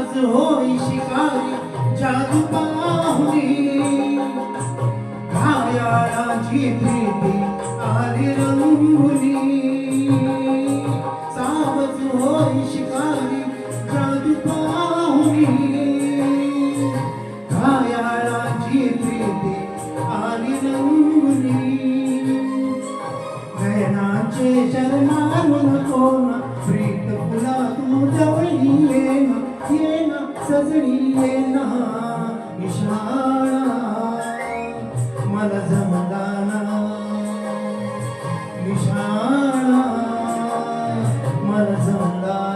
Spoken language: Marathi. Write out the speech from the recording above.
सावज होई शिकारी जादू पाहुणी घायाळाची प्रीती आली रंगुनी सावज होई शिकारी जादू पाहुणी घायाळाची प्रीती आली रंगुनी नयनाचे शरणारून कोण प्रीत फुला तू जवळी येना सजणी येना निशाणा मला जमदाना निशाणा मला जमदाना